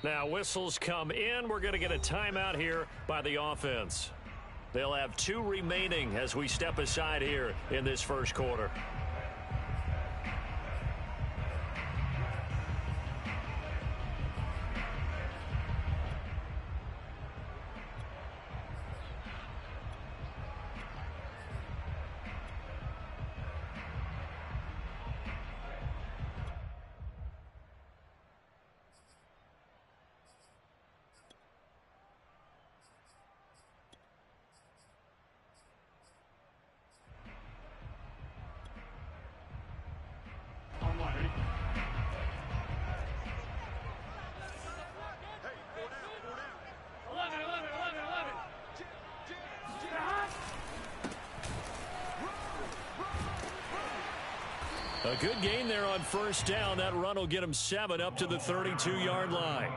Now whistles come in. We're going to get a timeout here by the offense. They'll have 2 remaining as we step aside here in this first quarter. A good gain there on first down. That run will get him 7 up to the 32-yard line.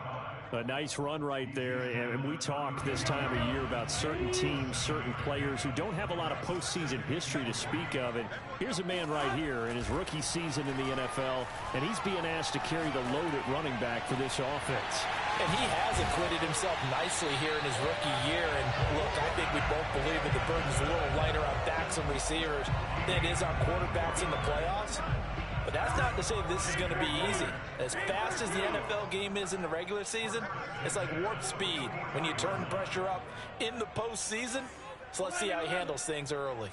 A nice run right there. And we talk this time of year about certain teams, certain players who don't have a lot of postseason history to speak of. And here's a man right here in his rookie season in the NFL, and he's being asked to carry the load at running back for this offense. And he has acquitted himself nicely here in his rookie year. And look, I think we both believe that the burden's a little lighter on backs and receivers than it is on quarterbacks in the playoffs. But that's not to say this is going to be easy. As fast as the NFL game is in the regular season, it's like warp speed when you turn pressure up in the postseason. So let's see how he handles things early.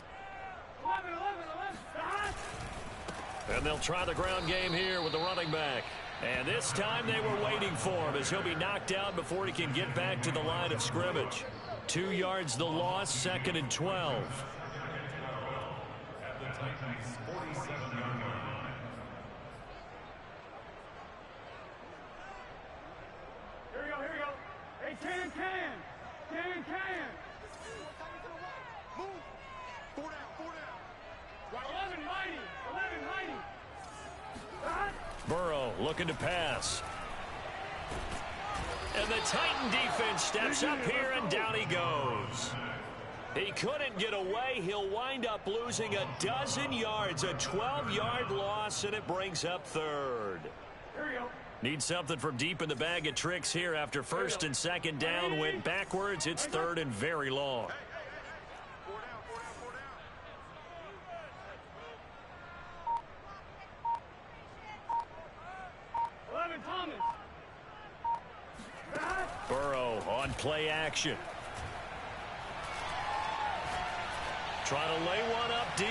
And they'll try the ground game here with the running back. And this time they were waiting for him as he'll be knocked down before he can get back to the line of scrimmage. 2 yards the loss, 2nd and 12. Burrow looking to pass. And the Titan defense steps up here, and down he goes. He couldn't get away. He'll wind up losing a dozen yards, a 12-yard loss, and it brings up 3rd. Need something from deep in the bag of tricks here after 1st and 2nd down went backwards. It's 3rd and very long. Burrow on play action. Trying to lay one up deep.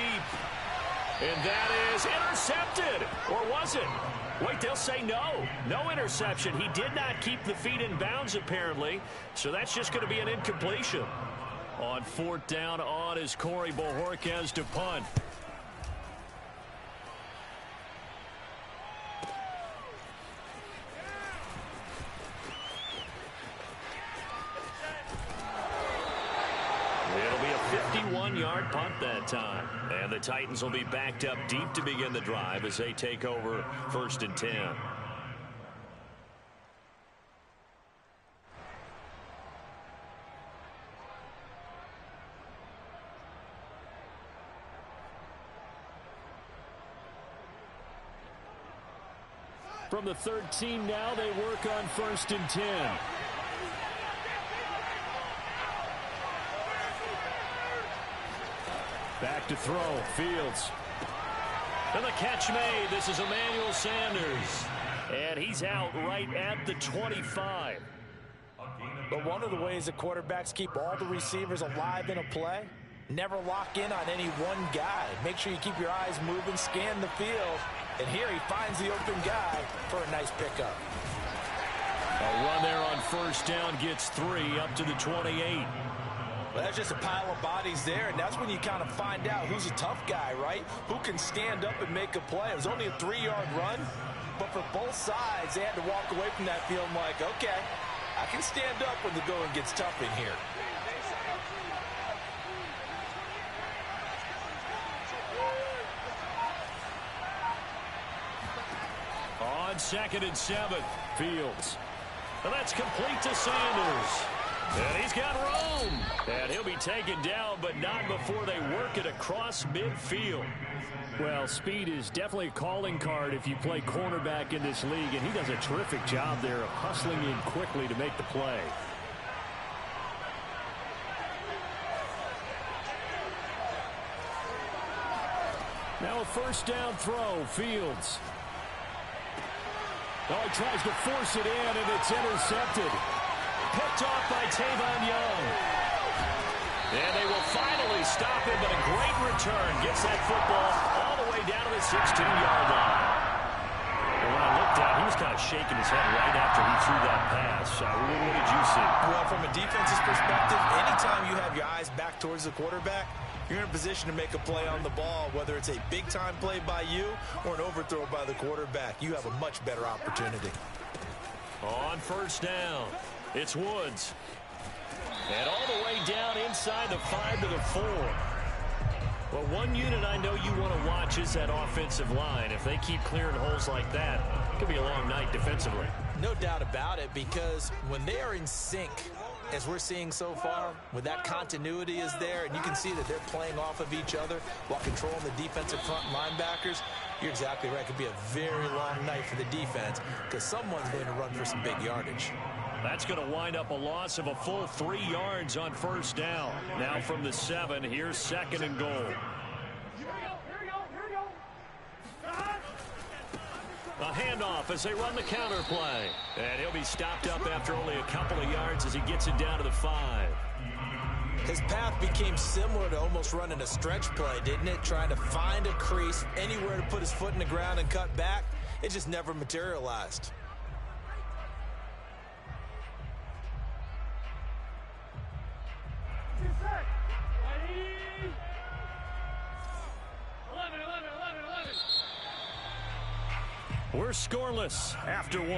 And that is intercepted. Or was it? Wait, they'll say no. No interception. He did not keep the feet in bounds, apparently. So that's just going to be an incompletion. On 4th down, on is Corey Bojorquez to punt. It'll be a 51-yard punt that time. And the Titans will be backed up deep to begin the drive as they take over 1st and 10. From the 13 now, they work on 1st and 10. Back to throw, Fields. And the catch made. This is Emmanuel Sanders. And he's out right at the 25. But one of the ways that quarterbacks keep all the receivers alive in a play, never lock in on any one guy. Make sure you keep your eyes moving, scan the field. And here he finds the open guy for a nice pickup. A run there on 1st down gets 3 up to the 28. Well, that's just a pile of bodies there, and that's when you kind of find out who's a tough guy, right? Who can stand up and make a play. It was only a 3-yard run, but for both sides, they had to walk away from that feeling like, okay, I can stand up when the going gets tough in here. On 2nd and 7, Fields. And that's complete to Sanders. And he's got room. And he'll be taken down, but not before they work it across midfield. Well, speed is definitely a calling card if you play cornerback in this league, and he does a terrific job there of hustling in quickly to make the play. Now a first down throw, Fields. Oh, he tries to force it in, and it's intercepted. Picked off by Tavon Young. And they will finally stop him, but a great return. Gets that football all the way down to the 16-yard line. And when I looked down, he was kind of shaking his head right after he threw that pass. What did you see? Well, from a defense's perspective, anytime you have your eyes back towards the quarterback, you're in a position to make a play on the ball, whether it's a big-time play by you or an overthrow by the quarterback. You have a much better opportunity. On first down, it's Woods. And all the way down inside the 5 to the 4. Well, one unit I know you want to watch is that offensive line. If they keep clearing holes like that, it could be a long night defensively. No doubt about it, because when they are in sync, as we're seeing so far, when that continuity is there, and you can see that they're playing off of each other while controlling the defensive front linebackers, you're exactly right. It could be a very long night for the defense because someone's going to run for some big yardage. That's going to wind up a loss of a full 3 yards on first down. Now from the 7, here's second and goal. A handoff as they run the counter play. And he'll be stopped up after only a couple of yards as he gets it down to the 5. His path became similar to almost running a stretch play, didn't it? Trying to find a crease, anywhere to put his foot in the ground and cut back. It just never materialized. We're scoreless after 1.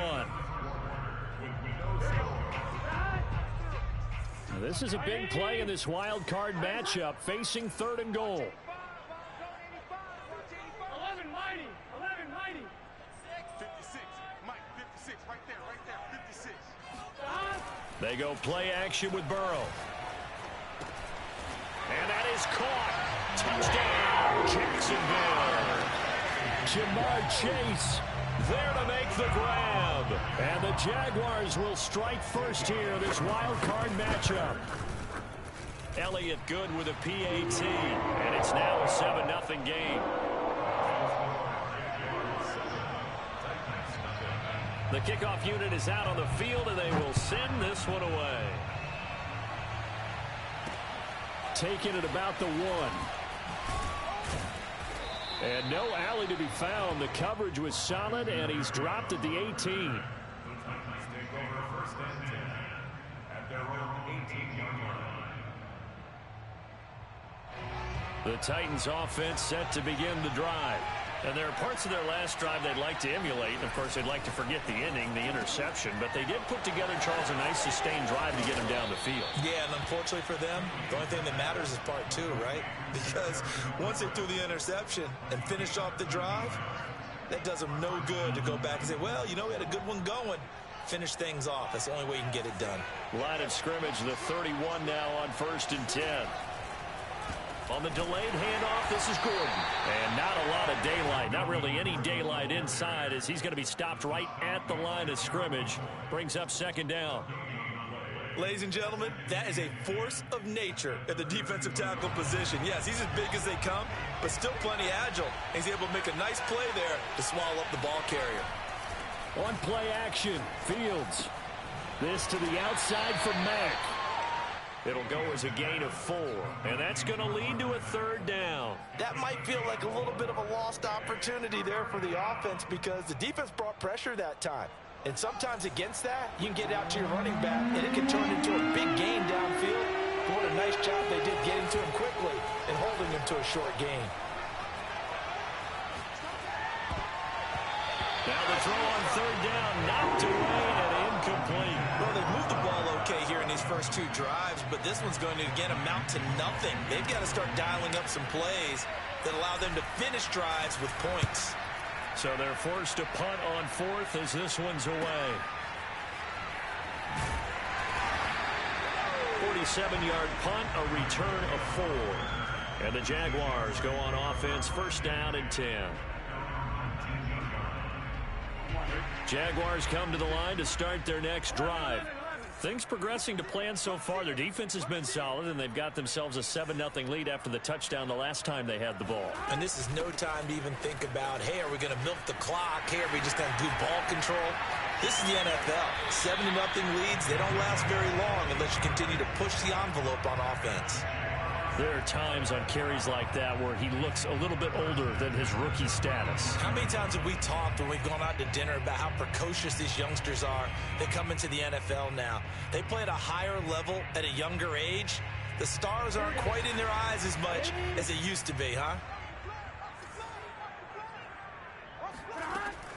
This is a big play in this wild card matchup, facing 3rd and goal. 11 mighty. 56, Mike, 56, right there, 56. They go play action with Burrow. And that is caught. Touchdown, Jacksonville. Jamar Chase there to make the grab. And the Jaguars will strike first here, this wild card matchup. Elliott good with a PAT. And it's now a 7-0 game. The kickoff unit is out on the field, and they will send this one away. Taken at about the 1. And no alley to be found. The coverage was solid, and he's dropped at the 18. The Titans offense set to begin the drive. And there are parts of their last drive they'd like to emulate. And, of course, they'd like to forget the inning, the interception. But they did put together, Charles, a nice sustained drive to get him down the field. Yeah, and unfortunately for them, the only thing that matters is part 2, right? Because once they threw the interception and finished off the drive, that does them no good to go back and say, well, you know, we had a good one going. Finish things off. That's the only way you can get it done. Line of scrimmage, the 31 now on 1st and 10. On the delayed handoff, this is Gordon. And not a lot of daylight, not really any daylight inside, as he's going to be stopped right at the line of scrimmage. Brings up 2nd down. Ladies and gentlemen, that is a force of nature at the defensive tackle position. Yes, he's as big as they come, but still plenty agile. He's able to make a nice play there to swallow up the ball carrier. On play action, Fields. This to the outside for Mack. It'll go as a gain of 4, and that's going to lead to a 3rd down. That might feel like a little bit of a lost opportunity there for the offense because the defense brought pressure that time. And sometimes against that, you can get out to your running back, and it can turn into a big gain downfield. But what a nice job they did getting to him quickly and holding him to a short gain. Now the throw on 3rd down, knocked away and incomplete. Well, they've moved the ball okay here in these first 2 drives, but this one's going to, again, amount to nothing. They've got to start dialing up some plays that allow them to finish drives with points. So they're forced to punt on 4th as this one's away. a 7-yard punt, a return of 4. And the Jaguars go on offense, first down and 10. Jaguars come to the line to start their next drive. Things progressing to plan so far. Their defense has been solid, and they've got themselves a 7-0 lead after the touchdown the last time they had the ball. And this is no time to even think about, hey, are we going to milk the clock? Hey, are we just going to do ball control? This is the NFL. 7-0 leads, they don't last very long unless you continue to push the envelope on offense. There are times on carries like that where he looks a little bit older than his rookie status. How many times have we talked when we've gone out to dinner about how precocious these youngsters are? They come into the NFL now. They play at a higher level at a younger age. The stars aren't quite in their eyes as much as they used to be, huh?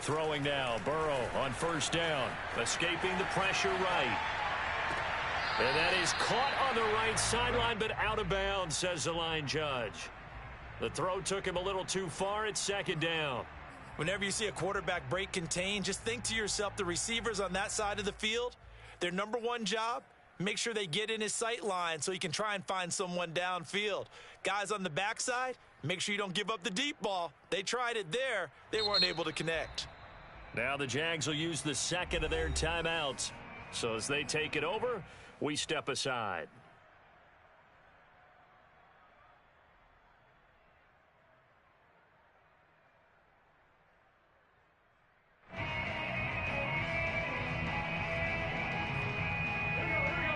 Throwing now, Burrow on first down, escaping the pressure right. And that is caught on the right sideline, but out of bounds, says the line judge. The throw took him a little too far. It's second down. Whenever you see a quarterback break contain, just think to yourself, the receivers on that side of the field, their number one job, make sure they get in his sight line so he can try and find someone downfield. Guys on the backside, make sure you don't give up the deep ball. They tried it there. They weren't able to connect. Now the Jags will use the second of their timeouts. So as they take it over, we step aside.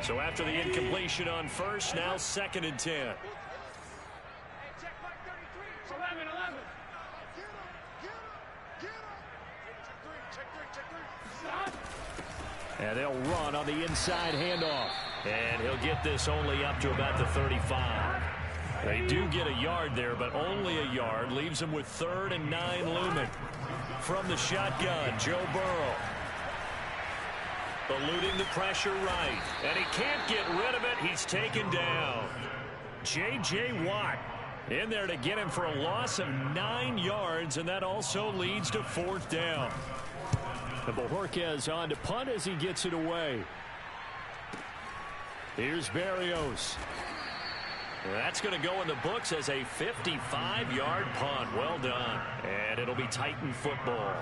So after the incompletion on first, now second and 10. And they'll run on the inside handoff. And he'll get this only up to about the 35. They do get a yard there, but only a yard. Leaves them with 3rd and 9 looming. From the shotgun, Joe Burrow. Eluding the pressure right. And he can't get rid of it. He's taken down. J.J. Watt in there to get him for a loss of 9 yards, and that also leads to 4th down. And Bojorquez on to punt as he gets it away. Here's Berrios. That's going to go in the books as a 55-yard punt. Well done. And it'll be Titan football.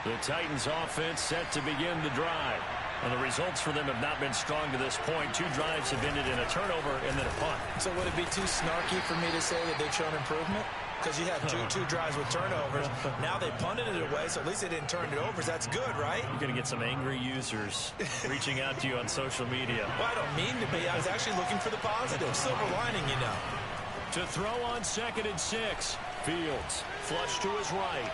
The Titans offense set to begin the drive. And the results for them have not been strong to this point. 2 drives have ended in a turnover and then a punt. So would it be too snarky for me to say that they've shown improvement? Because you had two drives with turnovers. Now they punted it away, so at least they didn't turn it over. That's good, right? You're going to get some angry users reaching out to you on social media. Well, I don't mean to be. I was actually looking for the positive. Silver lining, you know. To throw on 2nd and 6. Fields flush to his right.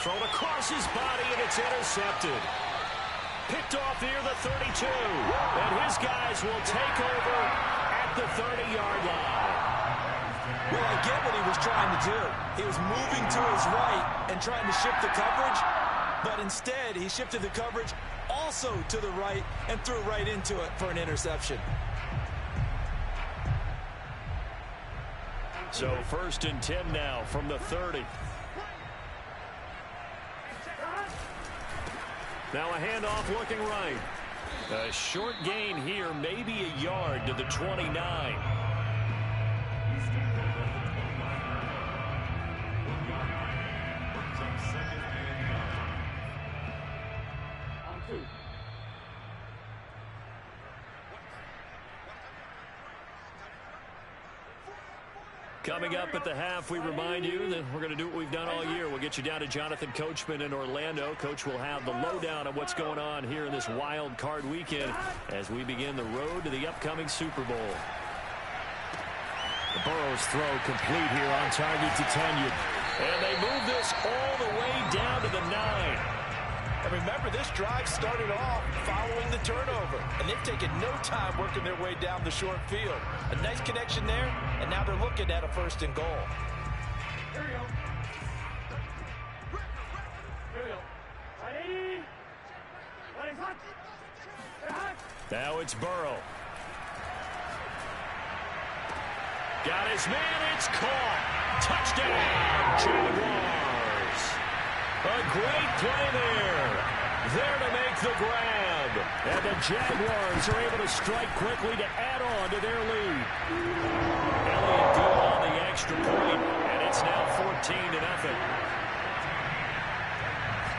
Thrown across his body, and it's intercepted. Picked off near the 32. And his guys will take over at the 30-yard line. Well, I get what he was trying to do. He was moving to his right and trying to shift the coverage, but instead he shifted the coverage also to the right and threw right into it for an interception. So 1st and 10 now from the 30. Now a handoff looking right. A short gain here, maybe a yard to the 29. Coming up at the half, we remind you that we're going to do what we've done all year. We'll get you down to Jonathan Coachman in Orlando. Coach will have the lowdown on what's going on here in this wild card weekend as we begin the road to the upcoming Super Bowl. The Burrow's throw complete here on target to Tunyon. And they move this all the way down to the 9. And remember, this drive started off following the turnover, and they've taken no time working their way down the short field. A nice connection there, and now they're looking at a 1st and goal. Here we go. Here we go. Ready? Hot. Now it's Burrow. Got his man, it's caught. Touchdown, Jaguars. A great play there. There to make the grab. And the Jaguars are able to strike quickly to add on to their lead. Elliott good on the extra point, and it's now 14-0.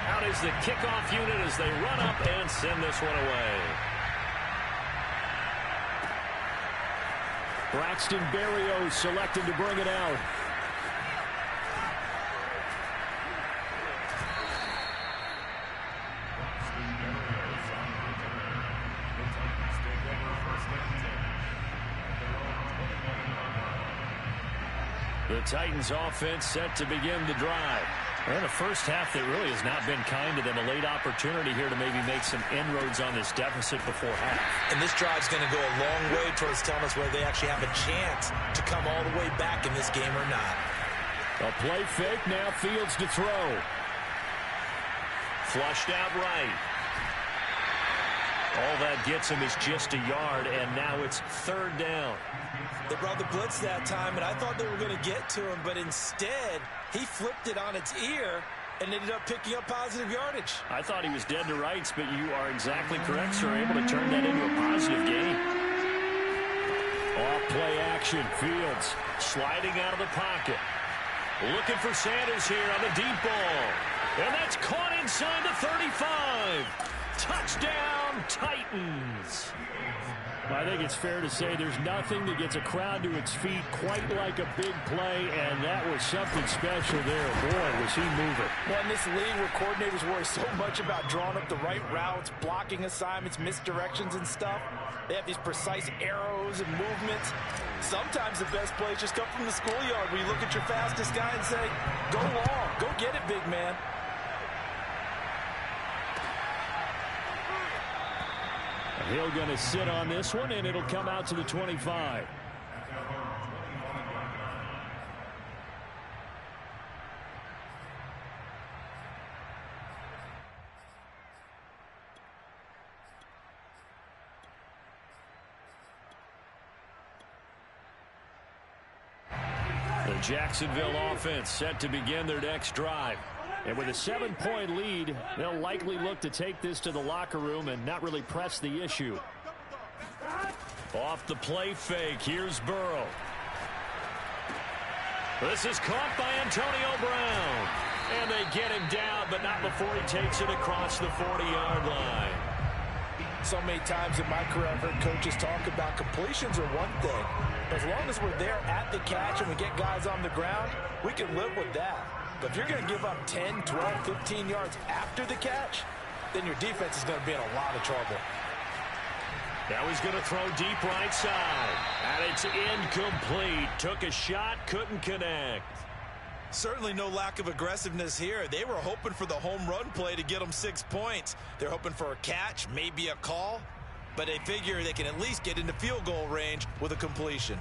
Out is the kickoff unit as they run up and send this one away. Braxton Berrios selected to bring it out. The Titans offense set to begin the drive. And a first half that really has not been kind to them. A late opportunity here to maybe make some inroads on this deficit before half. And this drive's going to go a long way towards telling us whether they actually have a chance to come all the way back in this game or not. A play fake, now Fields to throw. Flushed out right. All that gets him is just a yard, and now it's third down. They brought the blitz that time, and I thought they were going to get to him, but instead, he flipped it on its ear and ended up picking up positive yardage. I thought he was dead to rights, but you are exactly correct, sir. Able to turn that into a positive gain. Off play action. Fields sliding out of the pocket. Looking for Sanders here on the deep ball. And that's caught inside the 35. Touchdown, Titans. I think it's fair to say there's nothing that gets a crowd to its feet quite like a big play, and that was something special there. Boy, was he moving. Well, in this league where coordinators worry so much about drawing up the right routes, blocking assignments, misdirections and stuff, they have these precise arrows and movements. Sometimes the best plays just come from the schoolyard where you look at your fastest guy and say, go long, go get it, big man. Hill going to sit on this one, and it'll come out to the 25. The Jacksonville offense set to begin their next drive. And with a 7-point lead, they'll likely look to take this to the locker room and not really press the issue. Off the play fake, here's Burrow. This is caught by Antonio Brown. And they get him down, but not before he takes it across the 40-yard line. So many times in my career I've heard coaches talk about completions are one thing. As long as we're there at the catch and we get guys on the ground, we can live with that. But if you're going to give up 10, 12, 15 yards after the catch, then your defense is going to be in a lot of trouble. Now he's going to throw deep right side. And it's incomplete. Took a shot, couldn't connect. Certainly no lack of aggressiveness here. They were hoping for the home run play to get them 6 points. They're hoping for a catch, maybe a call. But they figure they can at least get into field goal range with a completion.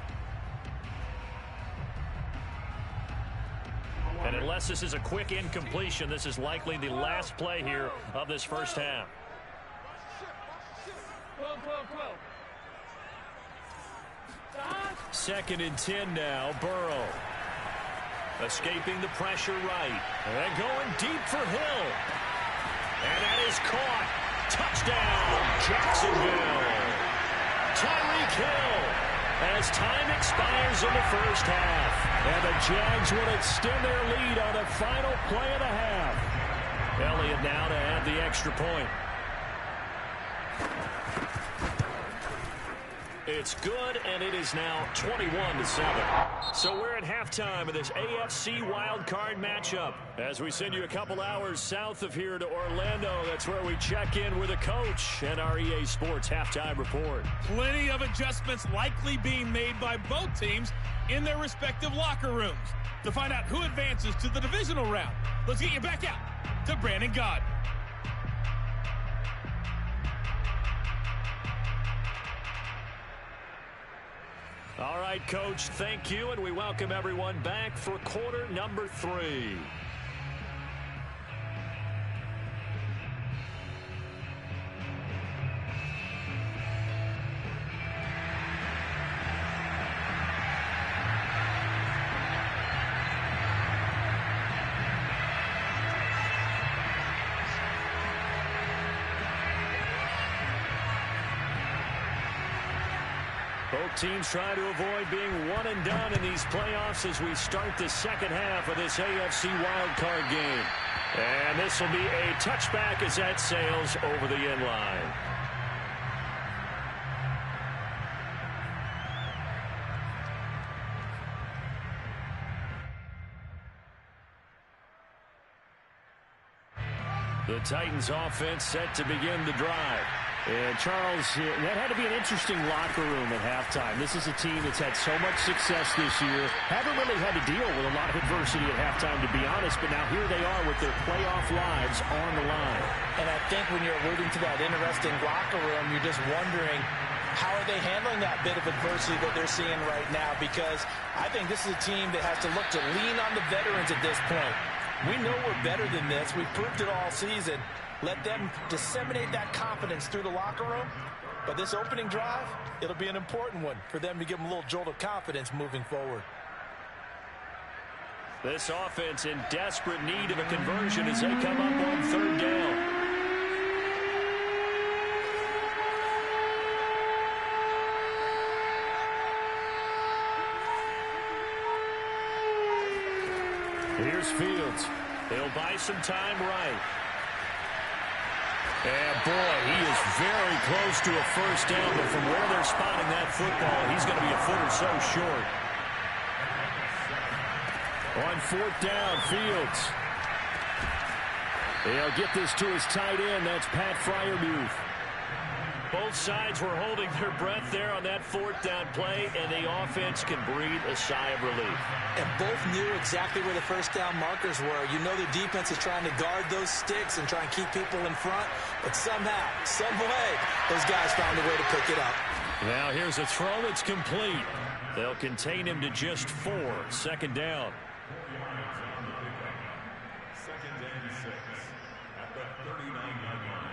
And unless this is a quick incompletion, this is likely the last play here of this first half. Second and 10 now, Burrow. Escaping the pressure right. And going deep for Hill. And that is caught. Touchdown, Jacksonville. Tyreek Hill. As time expires in the first half. And the Jags will extend their lead on the final play of the half. Elliott now to add the extra point. It's good, and it is now 21-7. So we're at halftime of this AFC wildcard matchup. As we send you a couple hours south of here to Orlando, that's where we check in with a coach and our EA Sports halftime report. Plenty of adjustments likely being made by both teams in their respective locker rooms. To find out who advances to the divisional round, let's get you back out to Brandon Gaudin. All right, Coach, thank you, and we welcome everyone back for quarter number 3. Both teams trying to avoid being one and done in these playoffs as we start the second half of this AFC wildcard game. And this will be a touchback as that sails over the end line. The Titans offense set to begin the drive. And Charles, that had to be an interesting locker room at halftime. This is a team that's had so much success this year. Haven't really had to deal with a lot of adversity at halftime, to be honest. But now here they are with their playoff lives on the line. And I think when you're alluding to that interesting locker room, you're just wondering, how are they handling that bit of adversity that they're seeing right now? Because I think this is a team that has to look to lean on the veterans at this point. We know we're better than this. We've proved it all season. Let them disseminate that confidence through the locker room. But this opening drive, it'll be an important one for them to give them a little jolt of confidence moving forward. This offense in desperate need of a conversion as they come up on third down. Here's Fields. He'll buy some time right. And boy, he is very close to a first down, but from where they're spotting that football, he's going to be a foot or so short. On fourth down, Fields. He'll get this to his tight end. That's Pat Freiermuth. Both sides were holding their breath there on that fourth down play, and the offense can breathe a sigh of relief. And both knew exactly where the first down markers were. You know the defense is trying to guard those sticks and try and keep people in front, but somehow, some way, those guys found a way to pick it up. Now here's a throw that's complete. They'll contain him to just 4. Second down. Second and 6 at the 39-yard line.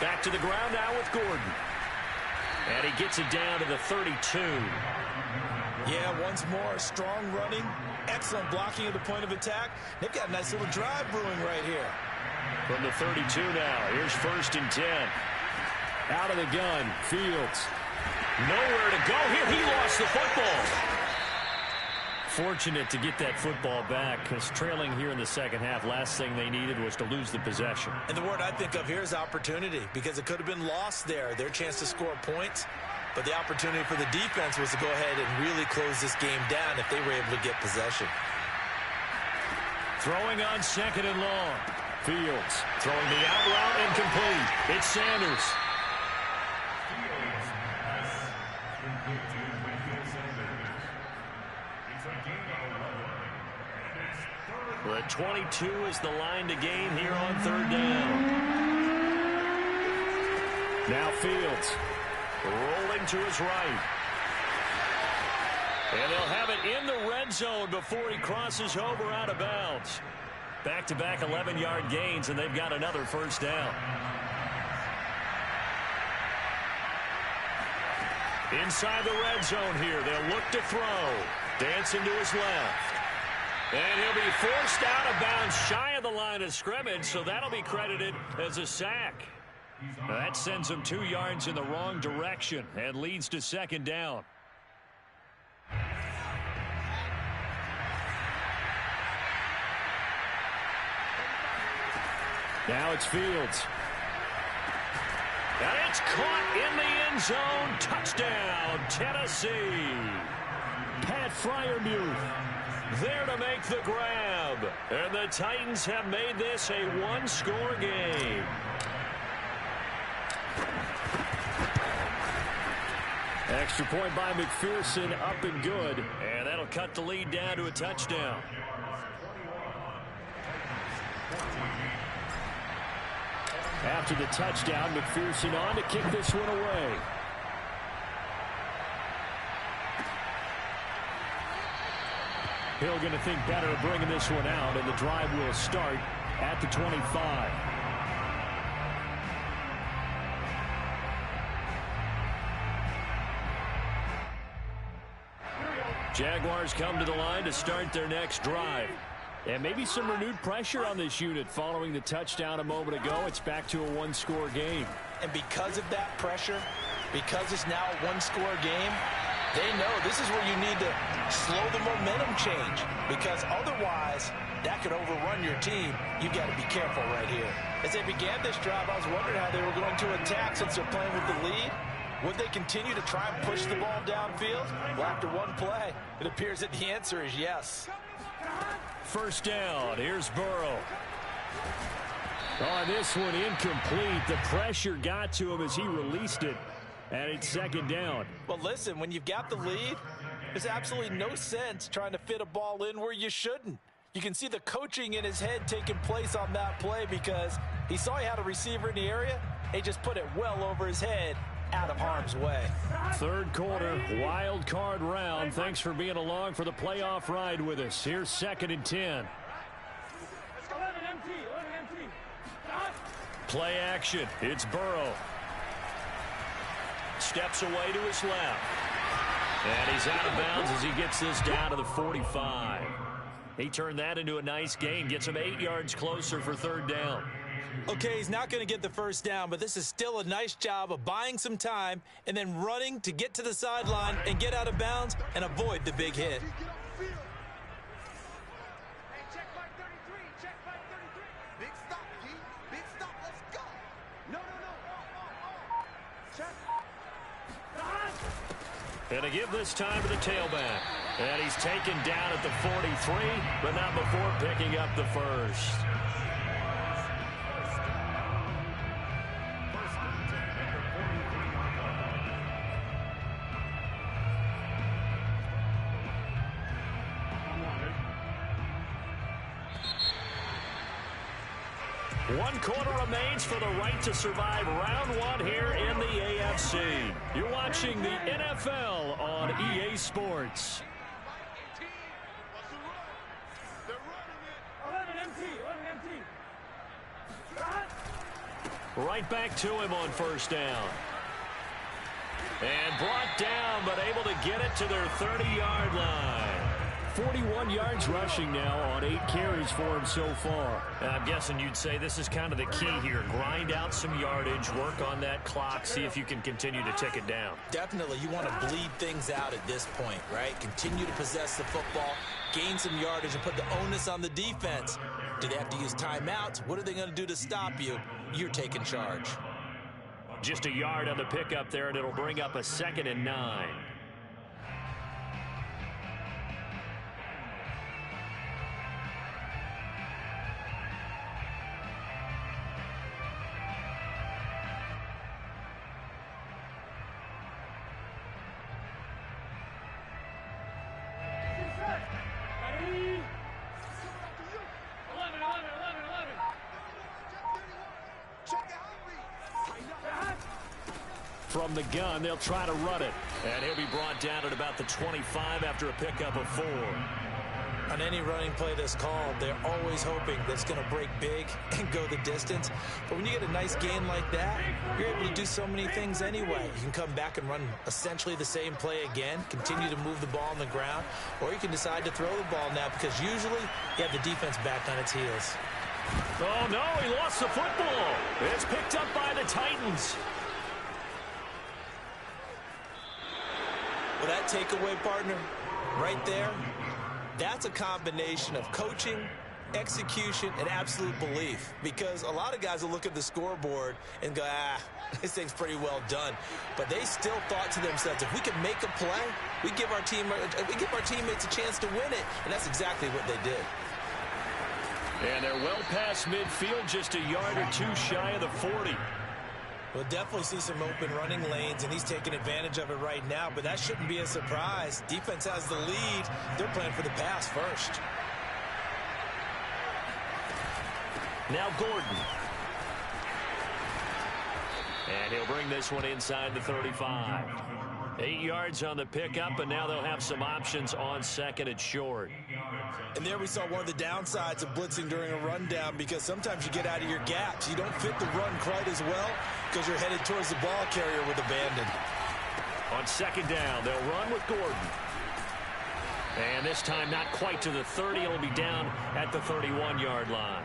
Back to the ground now with Gordon. And he gets it down to the 32. Yeah, once more, strong running, excellent blocking at the point of attack. They've got a nice little drive brewing right here. From the 32 now, here's first and 10. Out of the gun, Fields. Nowhere to go here. He lost the football. Fortunate to get that football back, because trailing here in the second half, last thing they needed was to lose the possession. And the word I think of here is opportunity, because it could have been lost there, their chance to score points. But the opportunity for the defense was to go ahead and really close this game down if they were able to get possession. Throwing on second and long. Fields throwing the out route incomplete. It's Sanders. The 22 is the line to gain here on third down. Now Fields rolling to his right. And they'll have it in the red zone before he crosses over out of bounds. Back-to-back 11-yard gains, and they've got another first down. Inside the red zone here, they'll look to throw. Dancing to his left. And he'll be forced out of bounds shy of the line of scrimmage, so that'll be credited as a sack. That sends him 2 yards in the wrong direction and leads to second down. Now it's Fields. And it's caught in the end zone. Touchdown, Tennessee. Pat Freiermuth there to make the grab. And the Titans have made this a one-score game. Extra point by McPherson, up and good. And that'll cut the lead down to a touchdown. After the touchdown, McPherson on to kick this one away. Hill going to think better of bringing this one out, and the drive will start at the 25. Jaguars come to the line to start their next drive. And maybe some renewed pressure on this unit following the touchdown a moment ago. It's back to a one-score game. And because of that pressure, because it's now a one-score game, they know this is where you need to slow the momentum change, because otherwise that could overrun your team. You've got to be careful right here. As they began this drive, I was wondering how they were going to attack since they're playing with the lead. Would they continue to try and push the ball downfield? Well, after one play, it appears that the answer is yes. First down, here's Burrow. On this one, incomplete. The pressure got to him as he released it. And it's second down. Well, listen, when you've got the lead, there's absolutely no sense trying to fit a ball in where you shouldn't. You can see the coaching in his head taking place on that play, because he saw he had a receiver in the area. He just put it well over his head, out of harm's way. Third quarter, wild card round. Thanks for being along for the playoff ride with us. Here's 2nd and 10. Play action. It's Burrow. Steps away to his left. And he's out of bounds as he gets this down to the 45. He turned that into a nice gain. Gets him 8 yards closer for third down. Okay, he's not going to get the first down, but this is still a nice job of buying some time and then running to get to the sideline and get out of bounds and avoid the big hit. And to give this time to the tailback. And he's taken down at the 43, but not before picking up the first. One quarter remains for the right to survive round one here in the AFC. You're watching the NFL on EA Sports. Right back to him on first down. And brought down, but able to get it to their 30-yard line. 41 yards rushing now on 8 carries for him so far. And I'm guessing you'd say this is kind of the key here. Grind out some yardage, work on that clock, see if you can continue to tick it down. Definitely, you want to bleed things out at this point, right? Continue to possess the football, gain some yardage, and put the onus on the defense. Do they have to use timeouts? What are they going to do to stop you? You're taking charge. Just a yard on the pickup there, and it'll bring up a 2nd and 9. From the gun, they'll try to run it. And he'll be brought down at about the 25 after a pickup of 4. On any running play that's called, they're always hoping that it's going to break big and go the distance. But when you get a nice gain like that, you're able to do so many things anyway. You can come back and run essentially the same play again, continue to move the ball on the ground, or you can decide to throw the ball now, because usually you have the defense back on its heels. Oh, no, he lost the football. It's picked up by the Titans. Well, that takeaway, partner, right there, that's a combination of coaching, execution, and absolute belief. Because a lot of guys will look at the scoreboard and go, this thing's pretty well done. But they still thought to themselves, if we can make a play, we give our teammates a chance to win it. And that's exactly what they did. And they're well past midfield, just a yard or two shy of the 40. We'll definitely see some open running lanes, and he's taking advantage of it right now, but that shouldn't be a surprise. Defense has the lead. They're playing for the pass first. Now Gordon. And he'll bring this one inside the 35. 8 yards on the pickup, and now they'll have some options on 2nd and short. And there we saw one of the downsides of blitzing during a rundown, because sometimes you get out of your gaps. You don't fit the run quite as well because you're headed towards the ball carrier with abandon. On 2nd down, they'll run with Gordon. And this time not quite to the 30. It'll be down at the 31-yard line.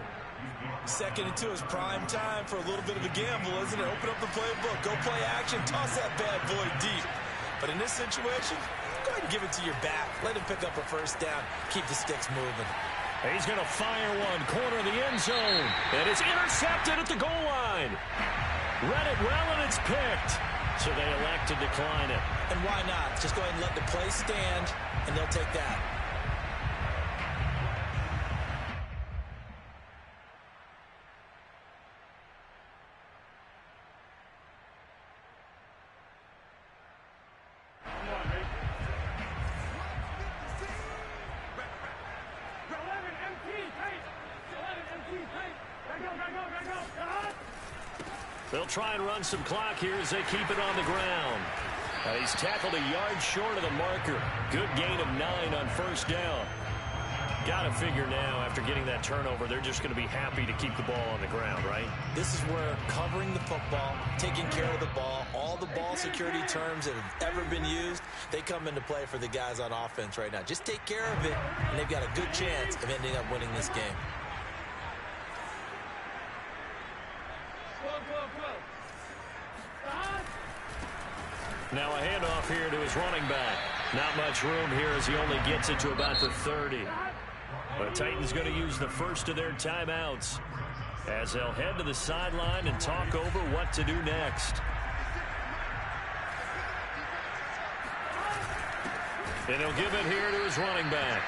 Second and 2 is prime time for a little bit of a gamble, isn't it? Open up the playbook, go play action, toss that bad boy deep. But in this situation, go ahead and give it to your back. Let him pick up a first down. Keep the sticks moving. He's going to fire one, corner of the end zone. And it's intercepted at the goal line. Read it well, and it's picked. So they elect to decline it. And why not? Just go ahead and let the play stand, and they'll take that. They'll try and run some clock here as they keep it on the ground. He's tackled a yard short of the marker. Good gain of 9 on first down. Got to figure now, after getting that turnover, they're just going to be happy to keep the ball on the ground, right? This is where covering the football, taking care of the ball, all the ball security terms that have ever been used, they come into play for the guys on offense right now. Just take care of it, and they've got a good chance of ending up winning this game. Now a handoff here to his running back. Not much room here as he only gets it to about the 30. The Titans going to use the first of their timeouts as they'll head to the sideline and talk over what to do next. And he'll give it here to his running back.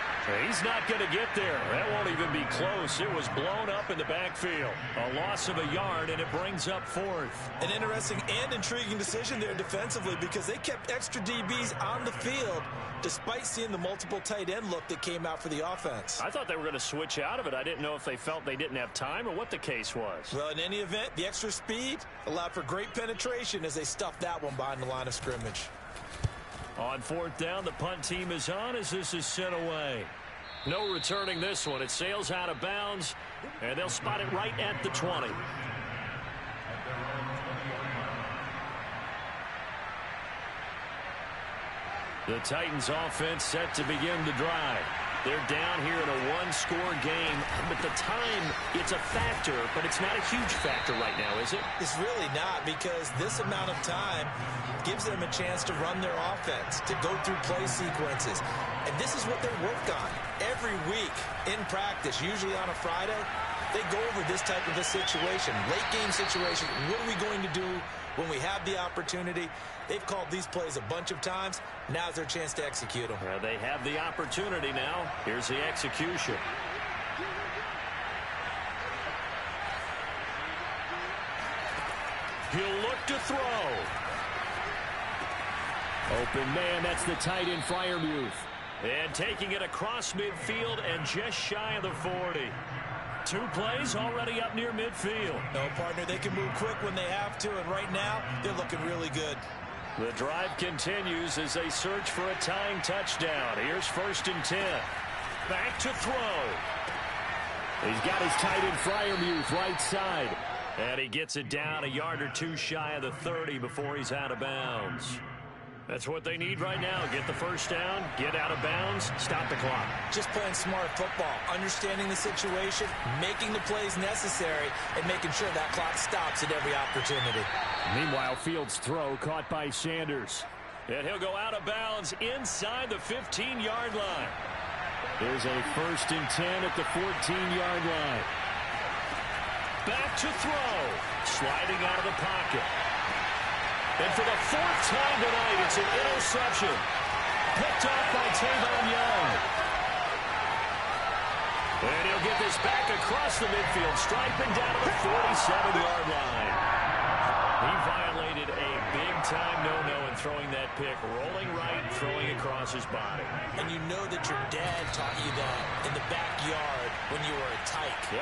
He's not going to get there. That won't even be close. It was blown up in the backfield. A loss of a yard, and it brings up 4th. An interesting and intriguing decision there defensively because they kept extra DBs on the field despite seeing the multiple tight end look that came out for the offense. I thought they were going to switch out of it. I didn't know if they felt they didn't have time or what the case was. Well, in any event, the extra speed allowed for great penetration as they stuffed that one behind the line of scrimmage. On 4th down, the punt team is on as this is sent away. No returning this one. It sails out of bounds, and they'll spot it right at the 20. The Titans offense set to begin the drive. They're down here in a one-score game, but the time, it's a factor, but it's not a huge factor right now, is it? It's really not, because this amount of time gives them a chance to run their offense, to go through play sequences. And this is what they work on every week in practice, usually on a Friday. They go over this type of a situation, late game situation. What are we going to do when we have the opportunity? They've called these plays a bunch of times. Now's their chance to execute them. Well, they have the opportunity now. Here's the execution. He'll look to throw. Open man, that's the tight end Freiermuth. And taking it across midfield and just shy of the 40. 2 plays already up near midfield. No, partner, they can move quick when they have to, and right now, they're looking really good. The drive continues as they search for a tying touchdown. Here's 1st and 10. Back to throw. He's got his tight end Freiermuth right side. And he gets it down a yard or 2 shy of the 30 before he's out of bounds. That's what they need right now. Get the first down, get out of bounds, stop the clock. Just playing smart football, understanding the situation, making the plays necessary, and making sure that clock stops at every opportunity. Meanwhile, Fields' throw caught by Sanders. And he'll go out of bounds inside the 15-yard line. There's a 1st and 10 at the 14-yard line. Back to throw. Sliding out of the pocket. And for the 4th time tonight, it's an interception. Picked off by Tavon Young. And he'll get this back across the midfield, striping down to the 47-yard line. He violated a big-time no-no in throwing that pick, rolling right, throwing across his body. And you know that your dad taught you that in the backyard when you were a tyke.